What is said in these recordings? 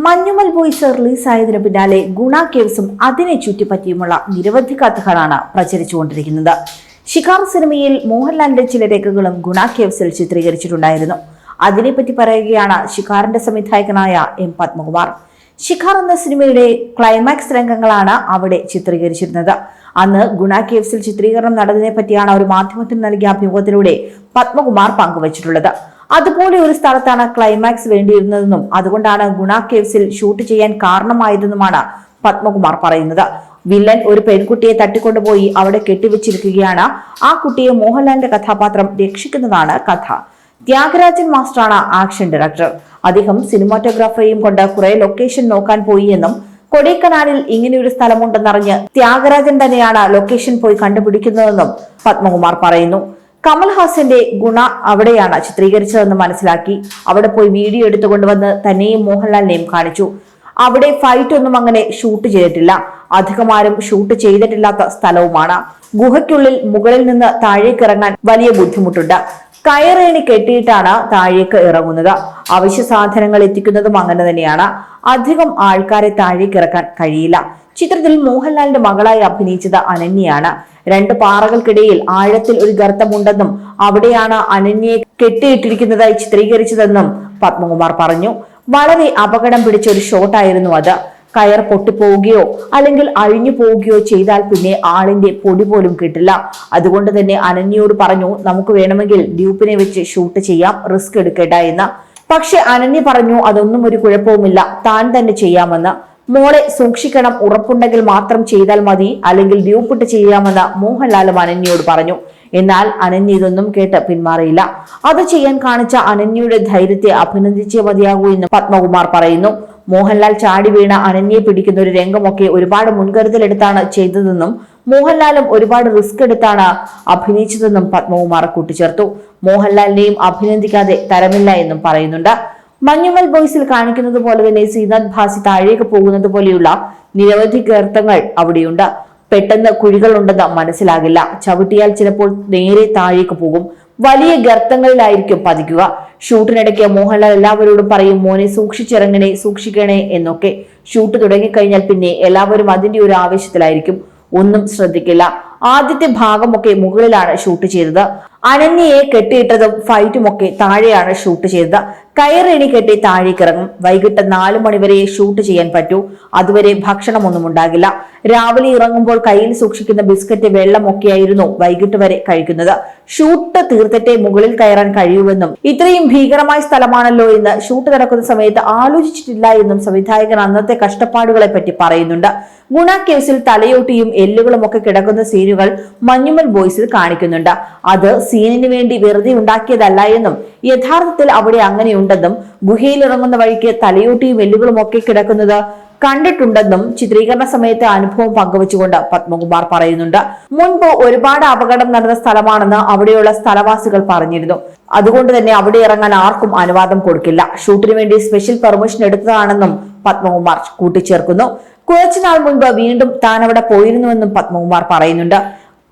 Manjummel boys റിലീസായതിനു പിന്നാലെ ഗുണ കേവ്സും അതിനെ ചുറ്റിപ്പറ്റിയുമുള്ള നിരവധി കഥകളാണ് പ്രചരിച്ചുകൊണ്ടിരിക്കുന്നത്. ശിഖാർ സിനിമയിൽ മോഹൻലാലിന്റെ ചില രേഖകളും ഗുണ കേവ്സിൽ ചിത്രീകരിച്ചിട്ടുണ്ടായിരുന്നു. അതിനെപ്പറ്റി പറയുകയാണ് ശിഖാറിന്റെ സംവിധായകനായ എം പത്മകുമാർ. ശിഖാർ എന്ന സിനിമയുടെ ക്ലൈമാക്സ് രംഗങ്ങളാണ് അവിടെ ചിത്രീകരിച്ചിരുന്നത്. അന്ന് ഗുണ കേവ്സിൽ ചിത്രീകരണം നടന്നതിനെ പറ്റിയാണ് ഒരു മാധ്യമത്തിന് നൽകിയ അഭിമുഖത്തിലൂടെ പത്മകുമാർ പങ്കുവച്ചിട്ടുള്ളത്. അതുപോലെ ഒരു സ്ഥലത്താണ് ക്ലൈമാക്സ് വേണ്ടിയിരുന്നതെന്നും അതുകൊണ്ടാണ് ഗുണ കേവ്സിൽ ഷൂട്ട് ചെയ്യാൻ കാരണമായതെന്നുമാണ് പത്മകുമാർ പറയുന്നത്. വില്ലൻ ഒരു പെൺകുട്ടിയെ തട്ടിക്കൊണ്ടുപോയി അവിടെ കെട്ടിവെച്ചിരിക്കുകയാണ്. ആ കുട്ടിയെ മോഹൻലാലിന്റെ കഥാപാത്രം രക്ഷിക്കുന്നതാണ് കഥ. ത്യാഗരാജൻ മാസ്റ്ററാണ് ആക്ഷൻ ഡയറക്ടർ. അദ്ദേഹം സിനിമാറ്റോഗ്രാഫറെയും കൊണ്ട് കുറെ ലൊക്കേഷൻ നോക്കാൻ പോയി എന്നും കൊടൈക്കനാലിൽ ഇങ്ങനെയൊരു സ്ഥലമുണ്ടെന്നറിഞ്ഞ് ത്യാഗരാജൻ തന്നെയാണ് ലൊക്കേഷൻ പോയി കണ്ടുപിടിക്കുന്നതെന്നും പത്മകുമാർ പറയുന്നു. കമൽഹാസന്റെ ഗുണ അവിടെയാണ് ചിത്രീകരിച്ചതെന്ന് മനസ്സിലാക്കി അവിടെ പോയി വീഡിയോ എടുത്തുകൊണ്ടുവന്ന് തന്നെയും മോഹൻലാലിനെയും കാണിച്ചു. അവിടെ ഫൈറ്റ് ഒന്നും അങ്ങനെ ഷൂട്ട് ചെയ്തിട്ടില്ല. അധികമാരും ഷൂട്ട് ചെയ്തിട്ടില്ലാത്ത സ്ഥലവുമാണ്. ഗുഹയ്ക്കുള്ളിൽ മുകളിൽ നിന്ന് താഴേക്ക് ഇറങ്ങാൻ വലിയ ബുദ്ധിമുട്ടുണ്ട്. കയറേണി കെട്ടിയിട്ടാണ് താഴേക്ക് ഇറങ്ങുന്നത്. അവശ്യ സാധനങ്ങൾ എത്തിക്കുന്നതും അങ്ങനെ തന്നെയാണ്. അധികം ആൾക്കാരെ താഴേക്ക് ഇറക്കാൻ കഴിയില്ല. ചിത്രത്തിൽ മോഹൻലാലിന്റെ മകളായി അഭിനയിച്ചത് അനന്യയാണ്. രണ്ട് പാറകൾക്കിടയിൽ ആഴത്തിൽ ഒരു ഗർത്തമുണ്ടെന്നും അവിടെയാണ് അനന്യയെ കെട്ടിയിട്ടിരിക്കുന്നതായി ചിത്രീകരിച്ചതെന്നും പത്മകുമാർ പറഞ്ഞു. വളരെ അപകടം പിടിച്ച ഒരു ഷോട്ടായിരുന്നു അത്. കയർ പൊട്ടിപ്പോവുകയോ അല്ലെങ്കിൽ അഴിഞ്ഞു പോവുകയോ ചെയ്താൽ പിന്നെ ആളിന്റെ പൊടി പോലും കിട്ടില്ല. അതുകൊണ്ട് തന്നെ അനന്യയോട് പറഞ്ഞു, നമുക്ക് വേണമെങ്കിൽ ഡ്യൂപ്പിനെ വെച്ച് ഷൂട്ട് ചെയ്യാം, റിസ്ക് എടുക്കേണ്ട എന്ന്. പക്ഷെ അനന്യ പറഞ്ഞു അതൊന്നും ഒരു കുഴപ്പവുമില്ല, താൻ തന്നെ ചെയ്യാമെന്ന്. മോളെ സൂക്ഷിക്കണം, ഉറപ്പുണ്ടെങ്കിൽ മാത്രം ചെയ്താൽ മതി, അല്ലെങ്കിൽ ഡ്യൂപ്പിട്ട് ചെയ്യാമെന്ന് മോഹൻലാലും അനന്യയോട് പറഞ്ഞു. എന്നാൽ അനന്യ ഇതൊന്നും കേട്ട് പിന്മാറിയില്ല. അത് ചെയ്യാൻ കാണിച്ച അനന്യയുടെ ധൈര്യത്തെ അഭിനന്ദിച്ചേ മതിയാകൂ എന്ന് പത്മകുമാർ പറയുന്നു. മോഹൻലാൽ ചാടി വീണ അനന്യയെ പിടിക്കുന്ന ഒരു രംഗമൊക്കെ ഒരുപാട് മുൻകരുതലെടുത്താണ് ചെയ്തതെന്നും മോഹൻലാലും ഒരുപാട് റിസ്ക് എടുത്താണ് അഭിനയിച്ചതെന്നും പത്മകുമാർ കൂട്ടിച്ചേർത്തു. മോഹൻലാലിനെയും അഭിനന്ദിക്കാതെ തരമില്ല എന്നും പറയുന്നുണ്ട്. മഞ്ഞുമൽ ബോയ്സിൽ കാണിക്കുന്നത് പോലെ തന്നെ ശ്രീനാഥ് ഭാസി താഴേക്ക് പോകുന്നത് പോലെയുള്ള നിരവധി ഗർത്തങ്ങൾ അവിടെയുണ്ട്. പെട്ടെന്ന് കുഴികൾ ഉണ്ടെന്ന് മനസ്സിലാകില്ല. ചവിട്ടിയാൽ ചിലപ്പോൾ നേരെ താഴേക്ക് പോകും. വലിയ ഗർത്തങ്ങളിലായിരിക്കും പതിക്കുക. ഷൂട്ടിനിടയ്ക്ക് മോഹൻലാൽ എല്ലാവരോടും പറയും, മോനെ സൂക്ഷിക്കണേ എന്നൊക്കെ. ഷൂട്ട് തുടങ്ങിക്കഴിഞ്ഞാൽ പിന്നെ എല്ലാവരും അതിന്റെ ഒരു ആവേശത്തിലായിരിക്കും, ഒന്നും ശ്രദ്ധിക്കില്ല. ആദ്യത്തെ ഭാഗമൊക്കെ മുകളിലാണ് ഷൂട്ട് ചെയ്തത്. അനന്യയെ കെട്ടിയിട്ടതും ഫൈറ്റും ഒക്കെ താഴെയാണ് ഷൂട്ട് ചെയ്തത്. കയറേണി കെട്ടി താഴേക്ക് ഇറങ്ങും. വൈകിട്ട് 4 മണി വരെ ഷൂട്ട് ചെയ്യാൻ പറ്റൂ. അതുവരെ ഭക്ഷണമൊന്നും ഉണ്ടാകില്ല. രാവിലെ ഇറങ്ങുമ്പോൾ കയ്യിൽ സൂക്ഷിക്കുന്ന ബിസ്ക്കറ്റ്, വെള്ളമൊക്കെയായിരുന്നു വൈകിട്ട് വരെ കഴിക്കുന്നത്. ഷൂട്ട് തീർത്തിട്ടേ മുകളിൽ കയറാൻ കഴിയൂവെന്നും ഇത്രയും ഭീകരമായ സ്ഥലമാണല്ലോ എന്ന് ഷൂട്ട് നടക്കുന്ന സമയത്ത് ആലോചിച്ചിട്ടില്ല എന്നും സംവിധായകൻ അന്നത്തെ കഷ്ടപ്പാടുകളെ പറ്റി പറയുന്നുണ്ട്. ഗുണ കേസിൽ തലയോട്ടിയും എല്ലുകളും ഒക്കെ കിടക്കുന്ന സീനുകൾ മഞ്ഞുമൽ ബോയ്സിൽ കാണിക്കുന്നുണ്ട്. അത് സീനിന് വേണ്ടി വെറുതെ ഉണ്ടാക്കിയതല്ല എന്നും യഥാർത്ഥത്തിൽ അവിടെ അങ്ങനെയുണ്ടെന്നും ഗുഹയിൽ ഇറങ്ങുന്ന വഴിക്ക് തലയോട്ടിയും എല്ലുകളും ഒക്കെ കിടക്കുന്നത് കണ്ടിട്ടുണ്ടെന്നും ചിത്രീകരണ സമയത്തെ അനുഭവം പങ്കുവച്ചുകൊണ്ട് പത്മകുമാർ പറയുന്നുണ്ട്. മുൻപ് ഒരുപാട് അപകടം നടന്ന സ്ഥലമാണെന്ന് അവിടെയുള്ള സ്ഥലവാസികൾ പറഞ്ഞിരുന്നു. അതുകൊണ്ട് തന്നെ അവിടെ ഇറങ്ങാൻ ആർക്കും അനുവാദം കൊടുക്കില്ല. ഷൂട്ടിന് വേണ്ടി സ്പെഷ്യൽ പെർമിഷൻ എടുത്തതാണെന്നും പത്മകുമാർ കൂട്ടിച്ചേർക്കുന്നു. കുറച്ചുനാൾ മുൻപ് വീണ്ടും താൻ അവിടെ പോയിരുന്നുവെന്നും പത്മകുമാർ പറയുന്നുണ്ട്.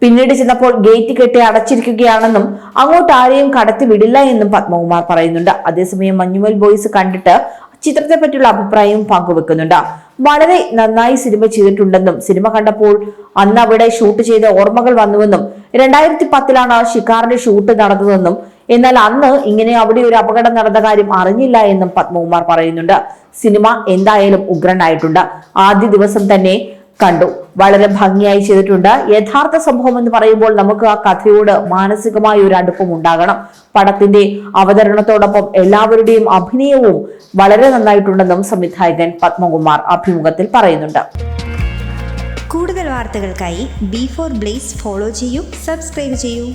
പിന്നീട് ചെന്നപ്പോൾ ഗേറ്റ് കെട്ടി അടച്ചിരിക്കുകയാണെന്നും അങ്ങോട്ട് ആരെയും കടത്തി വിടില്ല എന്നും പത്മകുമാർ പറയുന്നുണ്ട്. അതേസമയം മഞ്ഞുമൽ ബോയ്സ് കണ്ടിട്ട് ചിത്രത്തെ പറ്റിയുള്ള അഭിപ്രായവും പങ്കുവെക്കുന്നുണ്ട്. വളരെ നന്നായി സിനിമ ചെയ്തിട്ടുണ്ടെന്നും സിനിമ കണ്ടപ്പോൾ അന്ന് അവിടെ ഷൂട്ട് ചെയ്ത ഓർമ്മകൾ വന്നുവെന്നും 2010 ശിഖാറിന്റെ ഷൂട്ട് നടന്നതെന്നും എന്നാൽ അന്ന് ഇങ്ങനെ അവിടെ ഒരു അപകടം നടന്ന കാര്യം അറിഞ്ഞില്ല എന്നും പത്മകുമാർ പറയുന്നുണ്ട്. സിനിമ എന്തായാലും ഉഗ്രനായിട്ടുണ്ട്. ആദ്യ ദിവസം തന്നെ കണ്ടു. വളരെ ഭംഗിയായി ചെയ്തിട്ടുണ്ട്. യഥാർത്ഥ സംഭവം എന്ന് പറയുമ്പോൾ നമുക്ക് ആ കഥയോട് മാനസികമായ ഒരു അടുപ്പം ഉണ്ടാകണം. പടത്തിന്റെ അവതരണത്തോടൊപ്പം എല്ലാവരുടെയും അഭിനയവും വളരെ നന്നായിട്ടുണ്ടെന്നും സംവിധായകൻ പത്മകുമാർ അഭിമുഖത്തിൽ പറയുന്നുണ്ട്. കൂടുതൽ വാർത്തകൾക്കായി B4 Blaze ഫോളോ ചെയ്യൂ, സബ്സ്ക്രൈബ് ചെയ്യൂ.